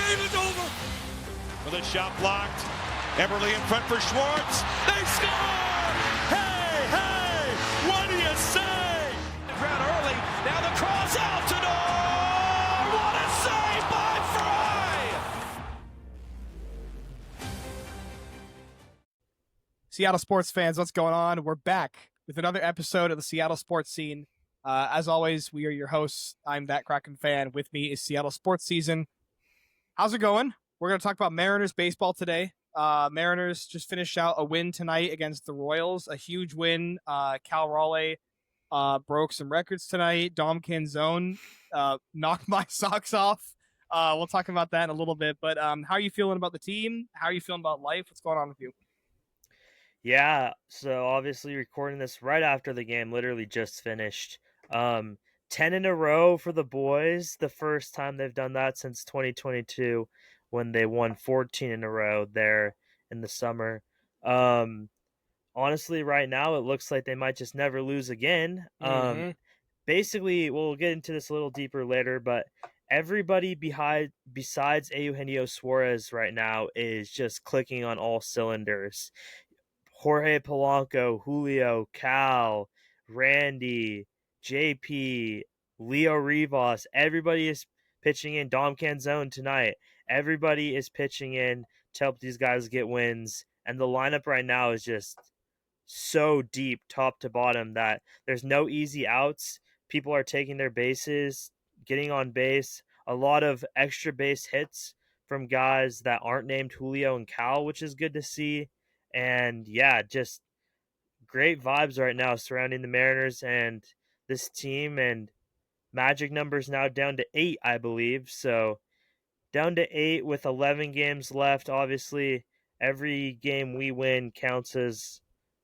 game is over. With a shot blocked. Everly in front for Schwartz. They score! Hey, hey! What do you say? Ground early. Now the cross out to Nor. What a save by Fry! Seattle sports fans, what's going on? We're back with another episode of the Seattle sports scene. As always, we are your hosts. I'm That Kraken Fan. With me is Seattle sports season. How's it going? We're going to talk about Mariners baseball today. Mariners just finished out a win tonight against the Royals, a huge win. Cal Raleigh broke some records tonight. Dom Canzone knocked my socks off. We'll talk about that in a little bit. But how are you feeling about the team? How are you feeling about life? What's going on with you? Yeah, so obviously recording this right after the game, literally just finished. 10 in a row for the boys, the first time they've done that since 2022 when they won 14 in a row there in the summer. Honestly, right now it looks like they might just never lose again. Basically, we'll get into this a little deeper later, but everybody besides Eugenio Suarez right now is just clicking on all cylinders. Jorge Polanco, Julio, Cal, Randy, JP, Leo Rivas, everybody is pitching in. Dom Canzone tonight. Everybody is pitching in to help these guys get wins. And the lineup right now is just so deep, top to bottom, that there's no easy outs. People are taking their bases, getting on base. A lot of extra base hits from guys that aren't named Julio and Cal, which is good to see. And yeah, just great vibes right now surrounding the Mariners and this team. And magic numbers now down to 8, I believe. So down to 8 with 11 games left. Obviously, every game we win counts as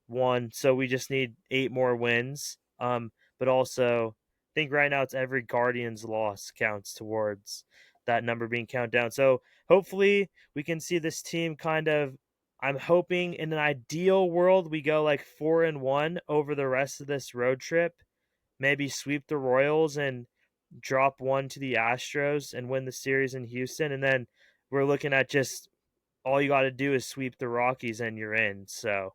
one. So we just need 8 more wins. But also, I think right now it's every Guardians loss counts towards that number being counted down. So hopefully we can see this team kind of, I'm hoping in an ideal world we go like 4-1 over the rest of this road trip, maybe sweep the Royals and drop one to the Astros and win the series in Houston. And then we're looking at just all you got to do is sweep the Rockies and you're in. So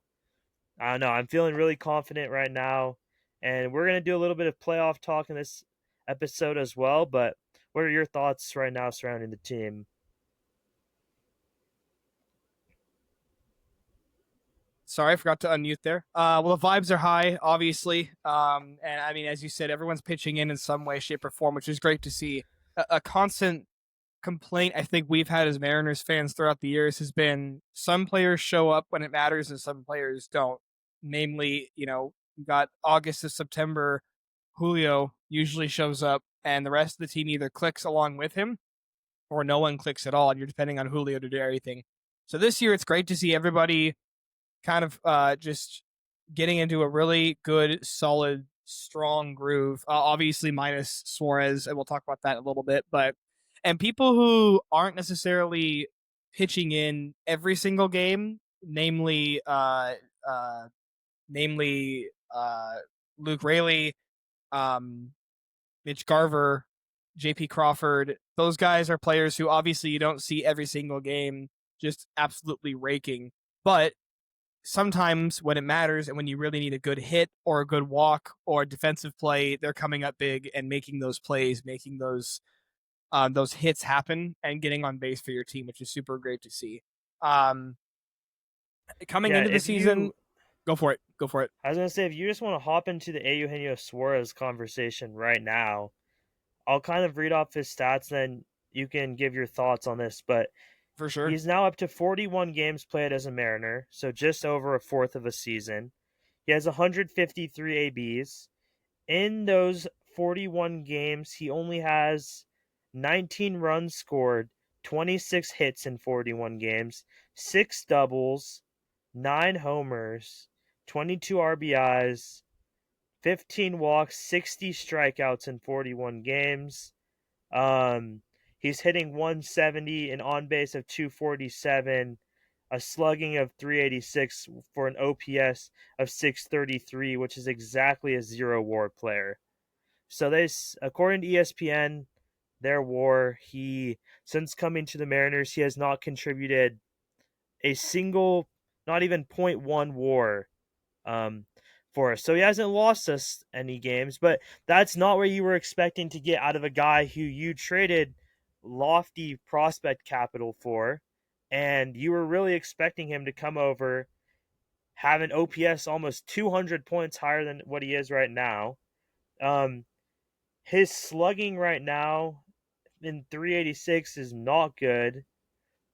I don't know. I'm feeling really confident right now. And we're going to do a little bit of playoff talk in this episode as well. But what are your thoughts right now surrounding the team? Sorry, I forgot to unmute there. Well, the vibes are high, obviously. And I mean, as you said, everyone's pitching in some way, shape, or form, which is great to see. A constant complaint I think we've had as Mariners fans throughout the years has been some players show up when it matters and some players don't. Namely, you got August to September, Julio usually shows up, and the rest of the team either clicks along with him or no one clicks at all, and you're depending on Julio to do everything. So this year, it's great to see everybody kind of just getting into a really good, solid, strong groove. Obviously, minus Suarez, and we'll talk about that in a little bit. And people who aren't necessarily pitching in every single game, namely Luke Raley, Mitch Garver, J.P. Crawford. Those guys are players who obviously you don't see every single game, just absolutely raking, but sometimes when it matters and when you really need a good hit or a good walk or a defensive play, they're coming up big and making those plays, making those hits happen and getting on base for your team, which is super great to see. Coming into the season, go for it. I was going to say, if you just want to hop into the Eugenio Suarez conversation right now, I'll kind of read off his stats, then you can give your thoughts on this, but for sure. He's now up to 41 games played as a Mariner, so just over a fourth of a season. He has 153 ABs. In those 41 games, he only has 19 runs scored, 26 hits in 41 games, 6 doubles, 9 homers, 22 RBIs, 15 walks, 60 strikeouts in 41 games. He's hitting 170, an on base of 247, a slugging of 386 for an OPS of 633, which is exactly a zero WAR player. So this, according to ESPN, their WAR. Since coming to the Mariners, he has not contributed a single, not even .1 WAR um, for us. So he hasn't lost us any games, but that's not what you were expecting to get out of a guy who you traded lofty prospect capital for, and you were really expecting him to come over, have an OPS almost 200 points higher than what he is right now. Um, his slugging right now in 386 is not good.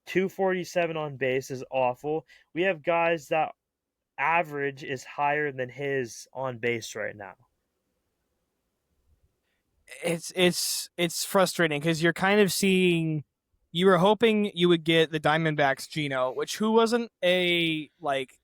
247 on base is awful. We have guys that average is higher than his on base right now. It's frustrating because you're kind of seeing, you were hoping you would get the Diamondbacks Gino, which who wasn't a like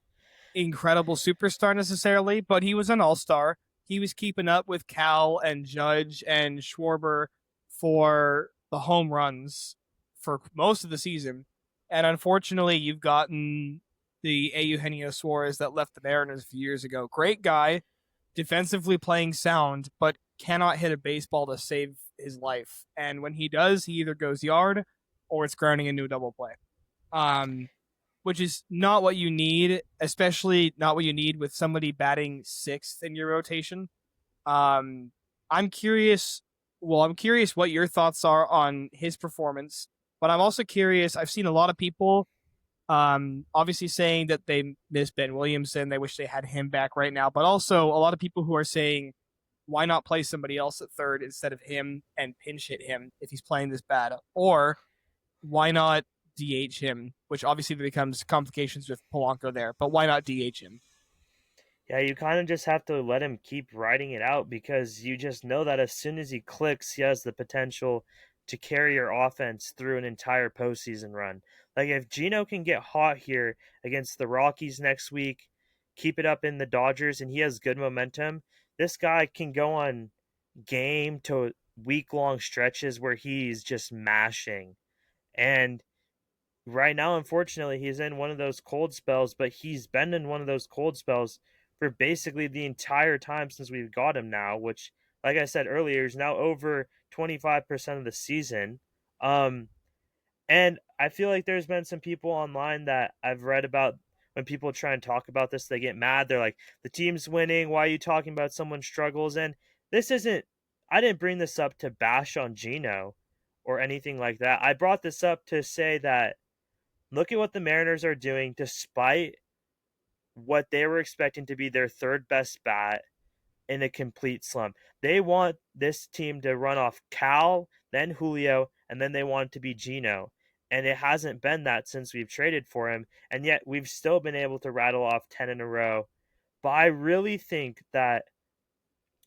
incredible superstar necessarily, but he was an all-star. He was keeping up with Cal and Judge and Schwarber for the home runs for most of the season. And unfortunately, you've gotten the Eugenio Suarez that left the Mariners a few years ago. Great guy, defensively playing sound, but cannot hit a baseball to save his life. And when he does, he either goes yard or it's grounding into a double play. Which is not what you need, especially not what you need with somebody batting sixth in your rotation. I'm curious. Well, I'm curious what your thoughts are on his performance, but I'm also curious. I've seen a lot of people, obviously saying that they miss Ben Williamson. They wish they had him back right now, but also a lot of people who are saying, why not play somebody else at third instead of him and pinch hit him if he's playing this bad? Or why not DH him, which obviously becomes complications with Polanco there, but why not DH him? Yeah, you kind of just have to let him keep riding it out because you just know that as soon as he clicks, he has the potential to carry your offense through an entire postseason run. Like if Gino can get hot here against the Rockies next week, keep it up in the Dodgers, and he has good momentum, this guy can go on game to week long stretches where he's just mashing. And right now, unfortunately, he's in one of those cold spells, but he's been in one of those cold spells for basically the entire time since we've got him now, which, like I said earlier, is now over 25% of the season. Um, and I feel like there's been some people online that I've read about when people try and talk about this, they get mad. They're like, the team's winning. Why are you talking about someone's struggles? And this isn't, I didn't bring this up to bash on Gino or anything like that. I brought this up to say that look at what the Mariners are doing despite what they were expecting to be their third best bat in a complete slump. They want this team to run off Cal, then Julio, and then they want it to be Gino. And it hasn't been that since we've traded for him. And yet we've still been able to rattle off 10 in a row. But I really think that,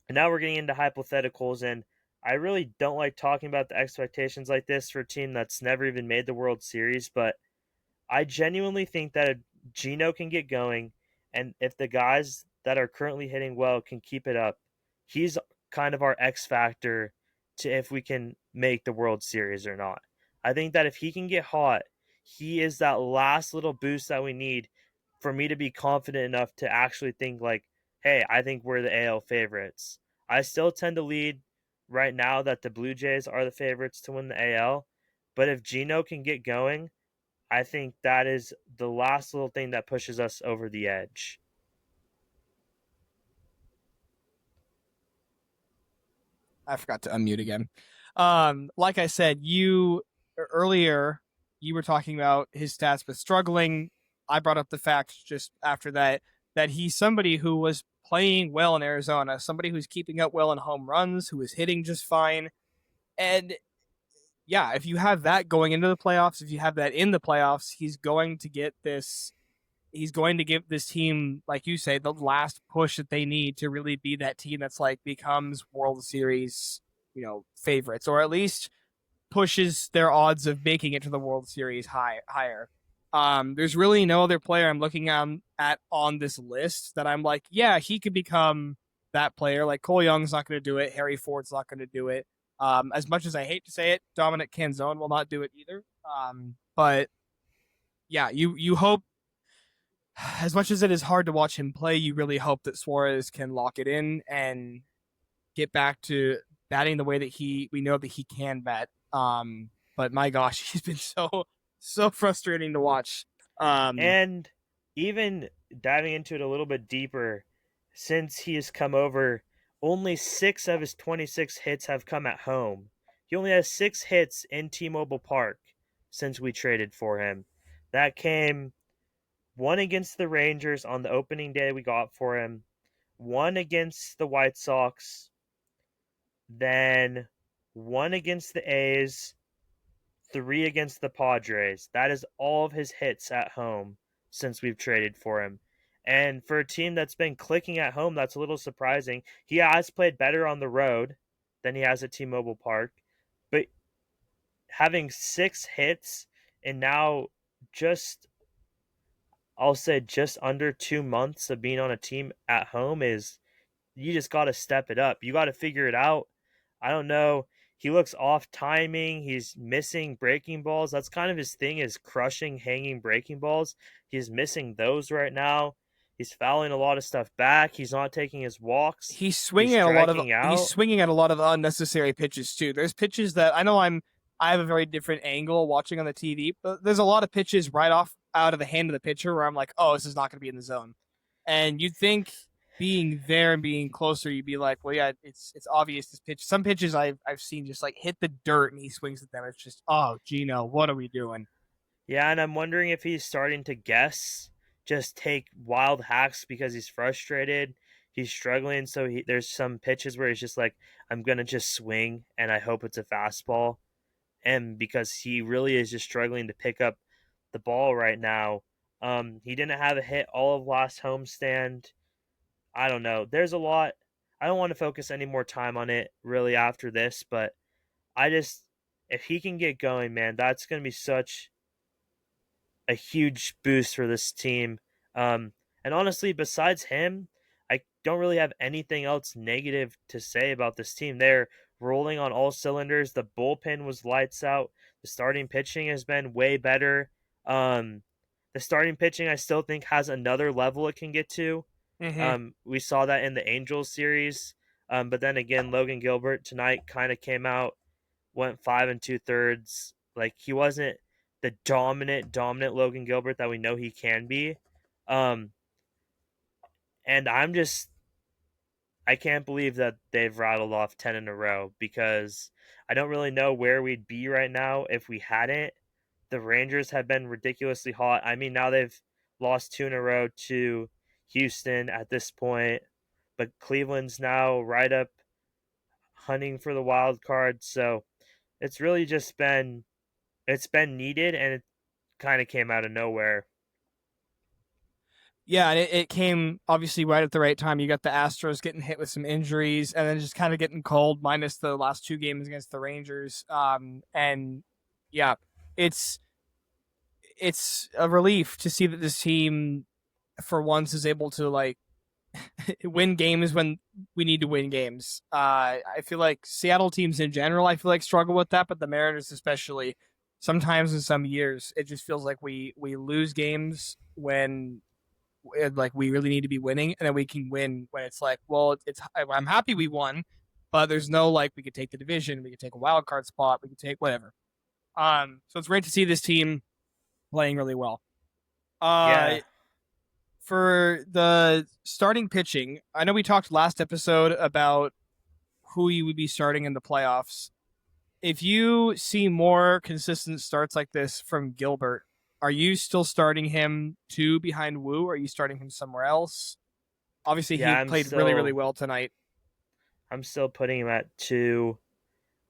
and now we're getting into hypotheticals, and I really don't like talking about the expectations like this for a team that's never even made the World Series, but I genuinely think that Gino can get going, and if the guys that are currently hitting well can keep it up, he's kind of our X factor to if we can make the World Series or not. I think that if he can get hot, he is that last little boost that we need for me to be confident enough to actually think like, hey, I think we're the AL favorites. I still tend to lead right now that the Blue Jays are the favorites to win the AL, but if Gino can get going, I think that is the last little thing that pushes us over the edge. I forgot to unmute again. Like I said, you earlier you were talking about his stats with struggling. I brought up the fact just after that that he's somebody who was playing well in Arizona, somebody who's keeping up well in home runs, who is hitting just fine. And yeah, if you have that going into the playoffs, if you have that in the playoffs, he's going to get this. He's going to give this team, like you say, the last push that they need to really be that team that's like becomes World Series, favorites, or at least pushes their odds of making it to the World Series higher. There's really no other player I'm looking at on this list that I'm like, yeah, he could become that player. Like Cole Young's not going to do it. Harry Ford's not going to do it. As much as I hate to say it, Dominic Canzone will not do it either. But yeah, you hope, as much as it is hard to watch him play, you really hope that Suarez can lock it in and get back to batting the way that we know that he can bat. But my gosh, he's been so frustrating to watch. Um, And even diving into it a little bit deeper, since he has come over, only 6 of his 26 hits have come at home. He only has 6 hits in T-Mobile Park since we traded for him. That came one against the Rangers on the opening day we got for him, one against the White Sox, then one against the A's, 3 against the Padres. That is all of his hits at home since we've traded for him. And for a team that's been clicking at home, that's a little surprising. He has played better on the road than he has at T-Mobile Park, but having 6 hits and now just I'll say just under 2 months of being on a team at home is you just got to step it up. You got to figure it out. I don't know. He looks off timing. He's missing breaking balls. That's kind of his thing, is crushing, hanging breaking balls. He's missing those right now. He's fouling a lot of stuff back. He's not taking his walks. he's swinging He's at a lot of striking out. unnecessary pitches too. There's pitches that I have a very different angle watching on the TV, but there's a lot of pitches right off out of the hand of the pitcher where I'm like, oh, this is not going to be in the zone. And you'd think being there and being closer, you'd be like, well, yeah, it's obvious this pitch. Some pitches I've seen just like hit the dirt and he swings at them. It's just, oh, Gino, what are we doing? Yeah, and I'm wondering if he's starting to guess, just take wild hacks because he's frustrated. He's struggling, so there's some pitches where he's just like, I'm going to just swing, and I hope it's a fastball. And because he really is just struggling to pick up the ball right now. He didn't have a hit all of last homestand. I don't know. There's a lot. I don't want to focus any more time on it really after this, but if he can get going, man, that's going to be such a huge boost for this team. And honestly, besides him, I don't really have anything else negative to say about this team. They're rolling on all cylinders. The bullpen was lights out. The starting pitching has been way better. The starting pitching, I still think, has another level it can get to. Mm-hmm. We saw that in the Angels series. But then again, Logan Gilbert tonight kind of came out, went 5 2/3. Like, he wasn't the dominant Logan Gilbert that we know he can be. Um, and I can't believe that they've rattled off 10 in a row, because I don't really know where we'd be right now if we hadn't. The Rangers have been ridiculously hot. I mean, now they've lost 2 in a row to Houston at this point, but Cleveland's now right up hunting for the wild card. So it's really just it's been needed, and it kind of came out of nowhere. Yeah, and it came obviously right at the right time. You got the Astros getting hit with some injuries, and then just kind of getting cold, minus the last 2 games against the Rangers. And yeah, it's a relief to see that this team, for once, is able to like win games when we need to win games. I feel like Seattle teams in general, I feel like, struggle with that, but the Mariners especially. Sometimes in some years, it just feels like we lose games when like we really need to be winning, and then we can win when it's like, well, I'm happy we won, but there's no like we could take the division, we could take a wild card spot, we could take whatever. So it's great to see this team playing really well. Uh, Yeah. for the starting pitching, I know we talked last episode about who you would be starting in the playoffs. If you see more consistent starts like this from Gilbert, are you still starting him two behind Wu? Or are you starting him somewhere else? Obviously, Yeah, he played really, really well tonight. I'm still putting him at 2.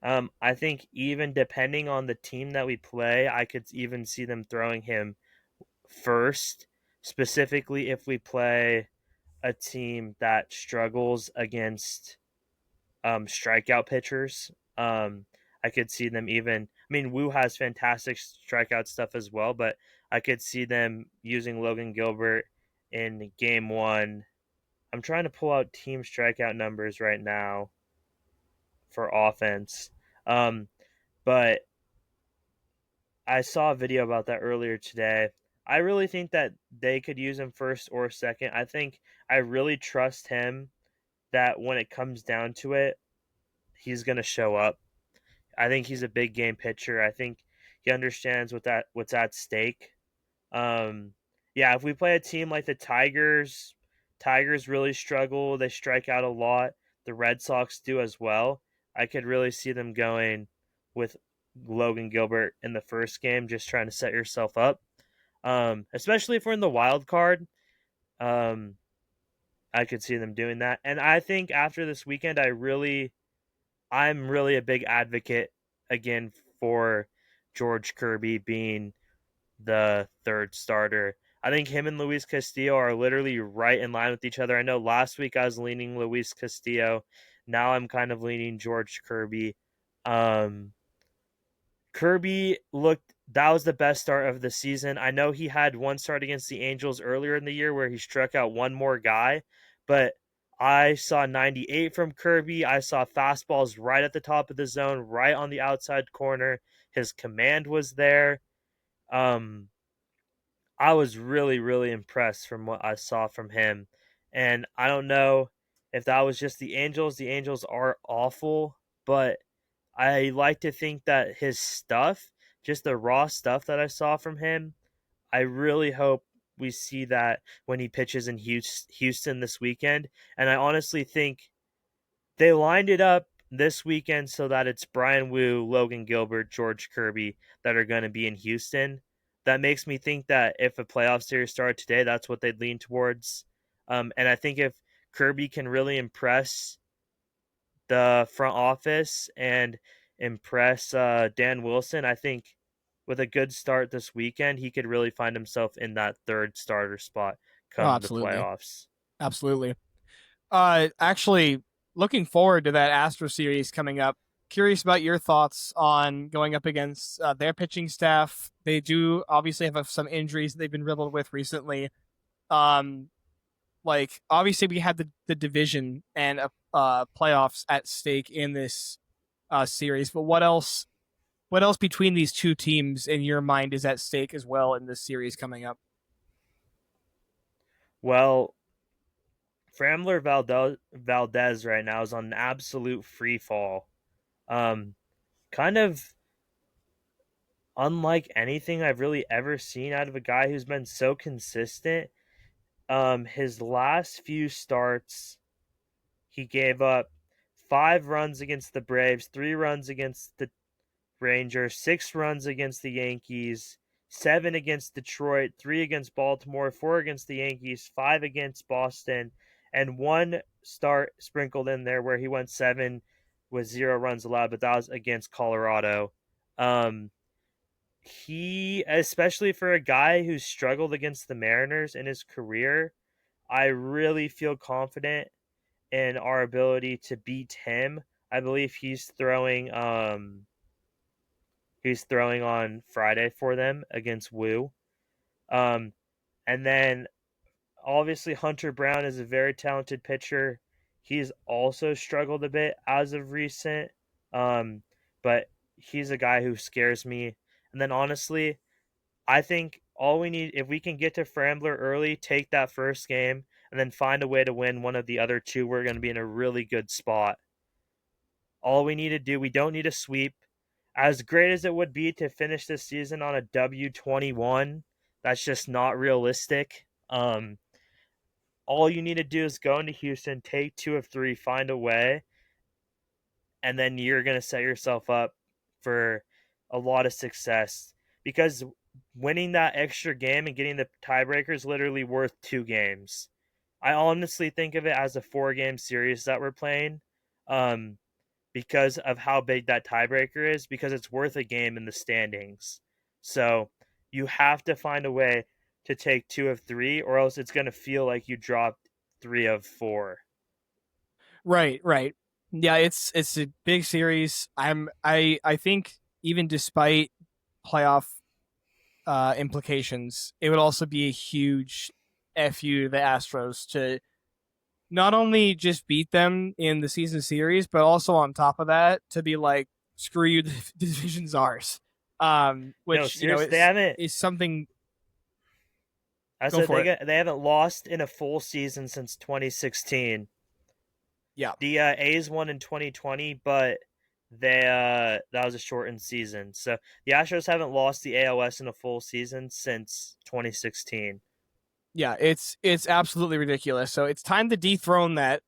I think even depending on the team that we play, I could even see them throwing him first, specifically if we play a team that struggles against strikeout pitchers. I could see them even. I mean, Wu has fantastic strikeout stuff as well, but I could see them using Logan Gilbert in game 1. I'm trying to pull out team strikeout numbers right now for offense. Um, but I saw a video about that earlier today. I really think that they could use him first or second. I really trust him that when it comes down to it, he's going to show up. I think he's a big game pitcher. I think he understands what's at stake. Yeah, if we play a team like the Tigers, Tigers really struggle. They strike out a lot. The Red Sox do as well. I could really see them going with Logan Gilbert in the first game, just trying to set yourself up. Especially if we're in the wild card. Um, I could see them doing that. And I think after this weekend, I'm really a big advocate again for George Kirby being the third starter. I think him and Luis Castillo are literally right in line with each other. I know last week I was leaning Luis Castillo. Now I'm kind of leaning George Kirby. Kirby that was the best start of the season. I know he had one start against the Angels earlier in the year where he struck out one more guy, but I saw 98 from Kirby. I saw fastballs right at the top of the zone, right on the outside corner. His command was there. I was really, really impressed from what I saw from him. And I don't know if that was just the Angels. The Angels are awful, but I like to think that his stuff, just the raw stuff that I saw from him, I really hope we see that when he pitches in Houston this weekend. And I honestly think they lined it up this weekend so that it's Brian Wu, Logan Gilbert, George Kirby that are going to be in Houston. That makes me think that if a playoff series started today, that's what they'd lean towards. And I think if Kirby can really impress the front office and impress Dan Wilson, I think with a good start this weekend, he could really find himself in that third starter spot Oh, come the absolutely. playoffs. Absolutely. Actually, looking forward to that Astro series coming up. Curious about your thoughts on going up against their pitching staff. They do obviously have some injuries that they've been riddled with recently. Um, like obviously we had the division and playoffs at stake in this series, but what else? What else between these two teams in your mind is at stake as well in this series coming up? Well, Framler Valdez right now is on an absolute free fall. Um, Kind of unlike anything I've really ever seen out of a guy who's been so consistent. His last few starts, he gave up 5 runs against the Braves, 3 runs against the Rangers, 6 runs against the Yankees, 7 against Detroit, 3 against Baltimore, 4 against the Yankees, 5 against Boston, and one start sprinkled in there where he went 7 with 0 runs allowed, but that was against Colorado. Um, he, especially for a guy who's struggled against the Mariners in his career, I really feel confident in our ability to beat him. I believe he's throwing on Friday for them against Wu. Um, and then obviously Hunter Brown is a very talented pitcher. He's also struggled a bit as of recent. Um, but he's a guy who scares me. And then honestly, I think all we need, if we can get to Frambler early, take that first game, and then find a way to win one of the other two, we're going to be in a really good spot. All we need to do, we don't need a sweep. As great as it would be to finish this season on a W21, that's just not realistic. All you need to do is go into Houston, take 2 of 3, find a way, and then you're going to set yourself up for a lot of success. Because winning that extra game and getting the tiebreaker is literally worth 2 games. I honestly think of it as a 4-game series that we're playing. Because of how big that tiebreaker is, because it's worth a game in the standings. So you have to find a way to take 2 of 3, or else it's going to feel like you dropped 3 of 4. Right, right. Yeah, it's a big series. I think even despite playoff implications, it would also be a huge fu to the Astros to not only just beat them in the season series, but also on top of that to be like, screw you, the division's ours. No, Which seriously, they haven't. is something. I Go said for it. they haven't lost in a full season since 2016. Yeah. The A's won in 2020, but that was a shortened season. So the Astros haven't lost the ALS in a full season since 2016. Yeah, it's absolutely ridiculous. So it's time to dethrone that.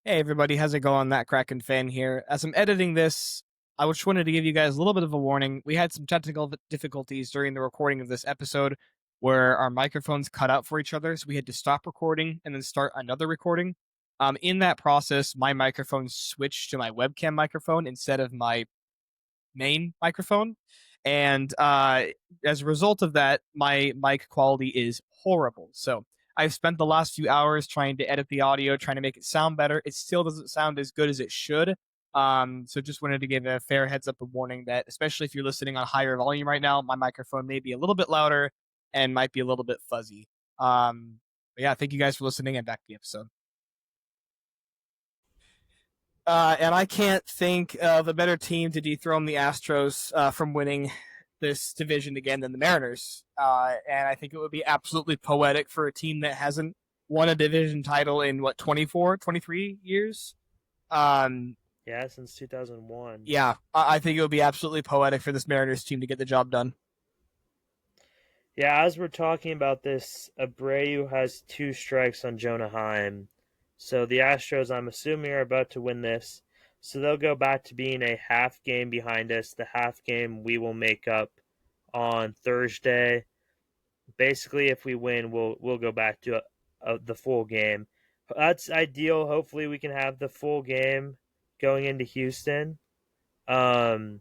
Hey everybody, how's it going? That Kraken fan here. As I'm editing this, I just wanted to give you guys a little bit of a warning. We had some technical difficulties during the recording of this episode where our microphones cut out for each other, so we had to stop recording and then start another recording. In that process, my microphone switched to my webcam microphone instead of my main microphone. And as a result of that, my mic quality is horrible. So I've spent the last few hours trying to edit the audio, trying to make it sound better. It still doesn't sound as good as it should. So just wanted to give a fair heads up of warning that, especially if you're listening on higher volume right now, my microphone may be a little bit louder and might be a little bit fuzzy. But yeah, thank you guys for listening and back to the episode. And I can't think of a better team to dethrone the Astros from winning this division again than the Mariners. And I think it would be absolutely poetic for a team that hasn't won a division title in, 24, 23 years? Yeah, since 2001. Yeah, I think it would be absolutely poetic for this Mariners team to get the job done. Yeah, as we're talking about this, Abreu has 2 strikes on Jonah Heim. So the Astros, I'm assuming, are about to win this. So they'll go back to being a half game behind us. The half game we will make up on Thursday. Basically, if we win, we'll go back to the full game. That's ideal. Hopefully, we can have the full game going into Houston. That'd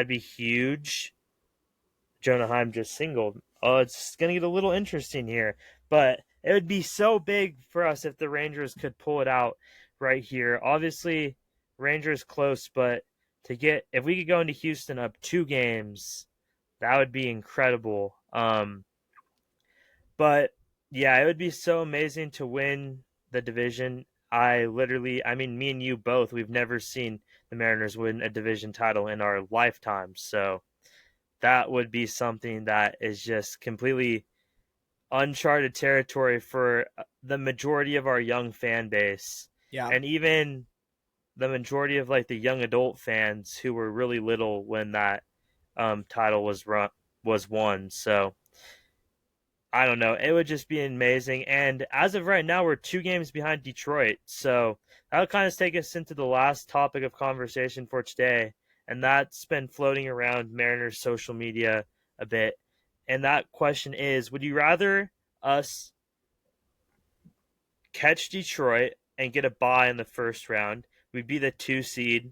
be huge. Jonah Heim just singled. Oh, it's going to get a little interesting here. But it would be so big for us if the Rangers could pull it out right here. Obviously, Rangers close, but if we could go into Houston up 2 games, that would be incredible. But yeah, it would be so amazing to win the division. Me and you both, we've never seen the Mariners win a division title in our lifetimes. So that would be something that is just completely uncharted territory for the majority of our young fan base. Yeah. And even the majority of like the young adult fans who were really little when that title was won. So I don't know. It would just be amazing. And as of right now, we're 2 games behind Detroit. So that'll kind of take us into the last topic of conversation for today. And that's been floating around Mariners social media a bit. And that question is, would you rather us catch Detroit and get a bye in the first round? We'd be the 2 seed.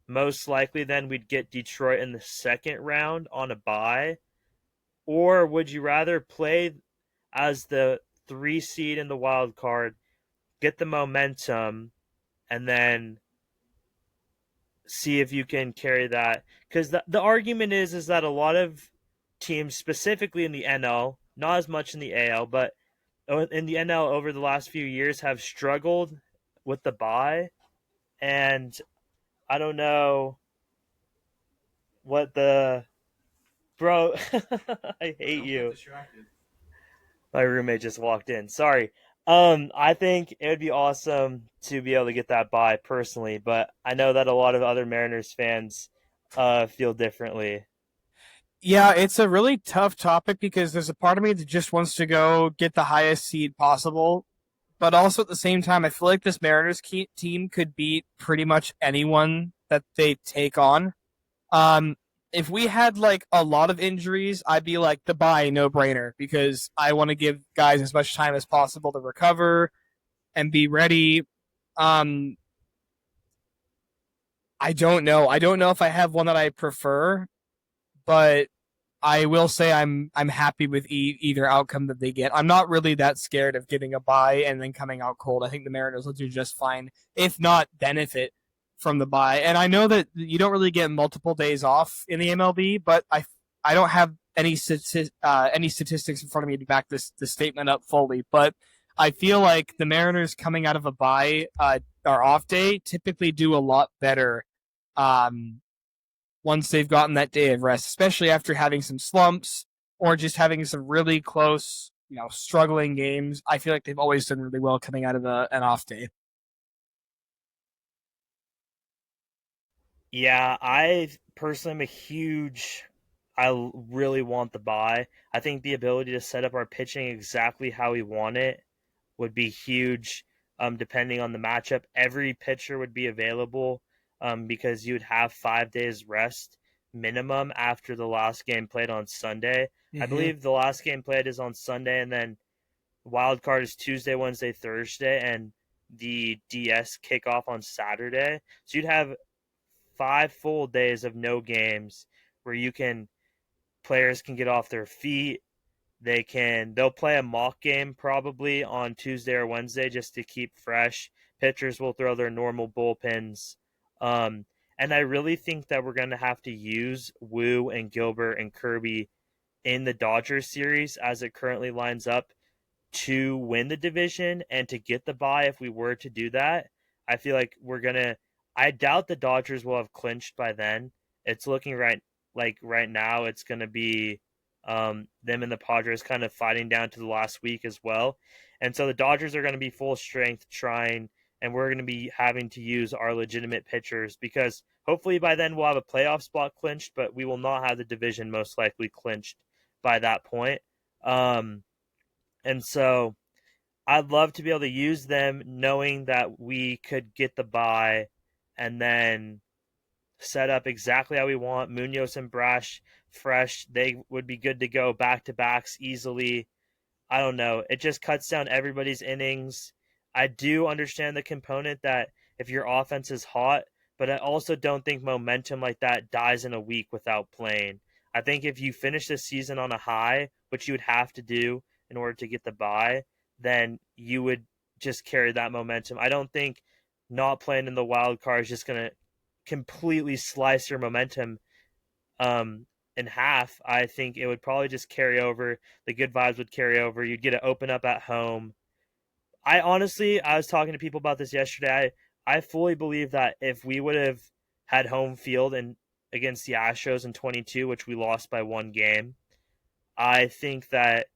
Most likely then we'd get Detroit in the second round on a bye. Or would you rather play as the 3 seed in the wild card, get the momentum, and then see if you can carry that? Because the argument is that a lot of teams, specifically in the NL, not as much in the AL, but in the NL over the last few years, have struggled with the bye. And I don't know what the... Bro, I hate you. My roommate just walked in. Sorry. I think it would be awesome to be able to get that bye personally, but I know that a lot of other Mariners fans feel differently. Yeah, it's a really tough topic because there's a part of me that just wants to go get the highest seed possible. But also at the same time, I feel like this Mariners team could beat pretty much anyone that they take on. If we had like a lot of injuries, I'd be like the bye no brainer because I want to give guys as much time as possible to recover and be ready. I don't know. I don't know if I have one that I prefer, but I will say I'm happy with either outcome that they get. I'm not really that scared of getting a bye and then coming out cold. I think the Mariners will do just fine, if not benefit from the bye. And I know that you don't really get multiple days off in the MLB, but I don't have any statistics in front of me to back this statement up fully. But I feel like the Mariners coming out of a bye or off day typically do a lot better once they've gotten that day of rest, especially after having some slumps or just having some really close struggling games, I feel like they've always done really well coming out of an off day. Yeah, I personally am a huge. Really want the bye. I think the ability to set up our pitching exactly how we want it would be huge. Depending on the matchup, every pitcher would be available. Because you would have 5 days rest minimum after the last game played on Sunday. I Mm-hmm. believe the last game played is on Sunday, and then wild card is Tuesday, Wednesday, Thursday, and the DS kickoff on Saturday. So you'd have 5 full days of no games where players can get off their feet. They'll play a mock game probably on Tuesday or Wednesday just to keep fresh. Pitchers will throw their normal bullpens. And I really think that we're going to have to use Wu and Gilbert and Kirby in the Dodgers series as it currently lines up to win the division and to get the bye. If we were to do that, I feel like I doubt the Dodgers will have clinched by then. It's looking right now it's gonna be them and the Padres kind of fighting down to the last week as well. And so the Dodgers are gonna be full strength trying, and we're gonna be having to use our legitimate pitchers because hopefully by then we'll have a playoff spot clinched, but we will not have the division most likely clinched by that point. And so I'd love to be able to use them knowing that we could get the bye and then set up exactly how we want. Munoz and Brash fresh. They would be good to go back to backs easily. I don't know. It just cuts down everybody's innings. I do understand the component that if your offense is hot, but I also don't think momentum like that dies in a week without playing. I think if you finish the season on a high, which you would have to do in order to get the bye, then you would just carry that momentum. I don't think not playing in the wild card is just going to completely slice your momentum in half. I think it would probably just carry over. The good vibes would carry over. You'd get to open up at home. I was talking to people about this yesterday. I fully believe that if we would have had home field against the Astros in 22, which we lost by 1 game, I think that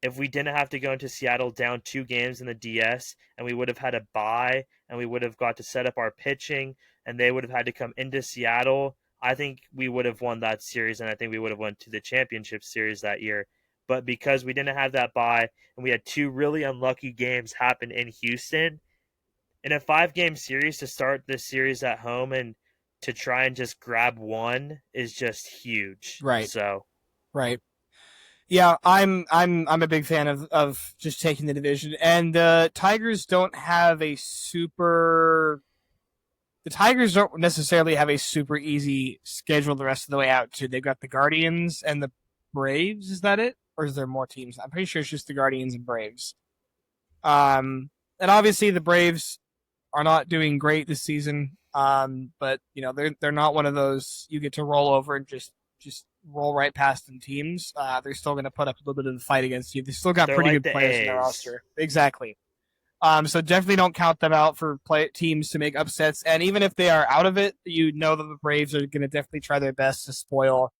if we didn't have to go into Seattle down 2 games in the DS and we would have had a bye and we would have got to set up our pitching and they would have had to come into Seattle, I think we would have won that series and I think we would have went to the championship series that year. But because we didn't have that bye and we had 2 really unlucky games happen in Houston, in a 5 game series to start this series at home and to try and just grab one is just huge. Right. So Right. Yeah, I'm a big fan of just taking the division, and the Tigers don't necessarily have a super easy schedule the rest of the way out too. They've got the Guardians and the Braves. Is that it, or is there more teams? I'm pretty sure it's just the Guardians and Braves. And obviously the Braves are not doing great this season. But they're not one of those you get to roll over and just roll right past them teams. They're still going to put up a little bit of the fight against you. They still got they're pretty like good the players in their A's. roster. Exactly. So definitely don't count them out for teams to make upsets. And even if they are out of it, you know that the Braves are going to definitely try their best to spoil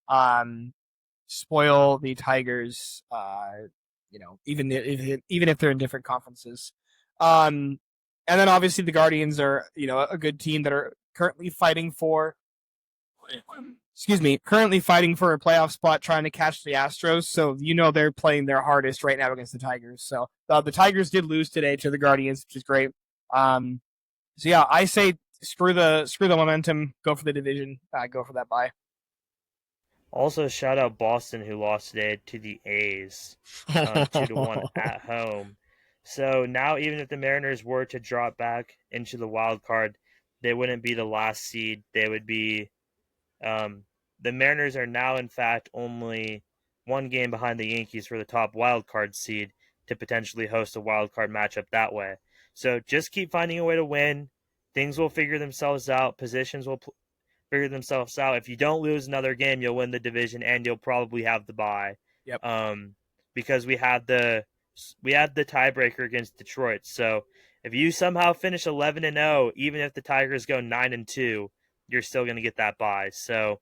the Tigers. Even if they're in different conferences. And then obviously the Guardians are a good team that are currently fighting for a playoff spot, trying to catch the Astros. So they're playing their hardest right now against the Tigers. So the Tigers did lose today to the Guardians, which is great. So yeah, I say screw the momentum, go for the division, go for that bye. Also, shout out Boston who lost today to the A's, 2-1 at home. So now, even if the Mariners were to drop back into the wild card, they wouldn't be the last seed. They would be. The Mariners are now, in fact, only 1 game behind the Yankees for the top wild card seed to potentially host a wild card matchup that way. So just keep finding a way to win. Things will figure themselves out. Positions will figure themselves out. If you don't lose another game, you'll win the division and you'll probably have the bye. Yep. Because we had the tiebreaker against Detroit. So if you somehow finish 11-0, even if the Tigers go 9-2, you're still going to get that bye. So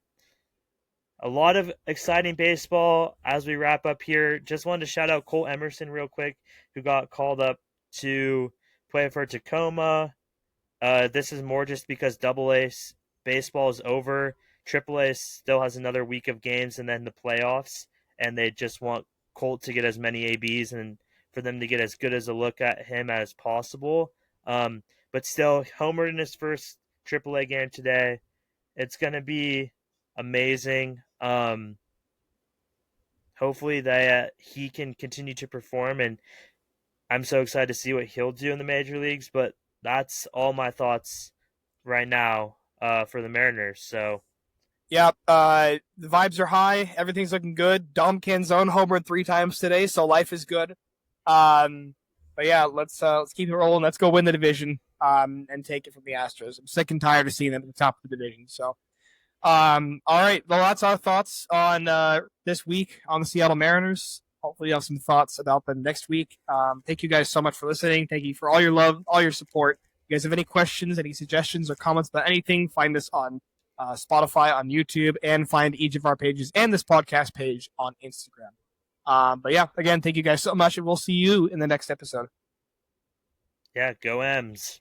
a lot of exciting baseball as we wrap up here. Just wanted to shout out Cole Emerson real quick, who got called up to play for Tacoma. This is more just because AA baseball is over. AAA still has another week of games and then the playoffs, and they just want Colt to get as many ABs and for them to get as good as a look at him as possible. But still, homered in his first AAA game today. It's going to be amazing. Hopefully that he can continue to perform, and I'm so excited to see what he'll do in the major leagues. But that's all my thoughts right now for the Mariners. So Yeah, the vibes are high. Everything's looking good. Dom Canzone homered 3 times today, so life is good. But yeah, let's keep it rolling. Let's go win the division and take it from the Astros. I'm sick and tired of seeing them at the top of the division. So, all right. Well, that's our thoughts on this week on the Seattle Mariners. Hopefully, you have some thoughts about them next week. Thank you guys so much for listening. Thank you for all your love, all your support. If you guys have any questions, any suggestions, or comments about anything, find us on Spotify, on YouTube, and find each of our pages and this podcast page on Instagram. But yeah, again, thank you guys so much, and we'll see you in the next episode. yeah, go M's.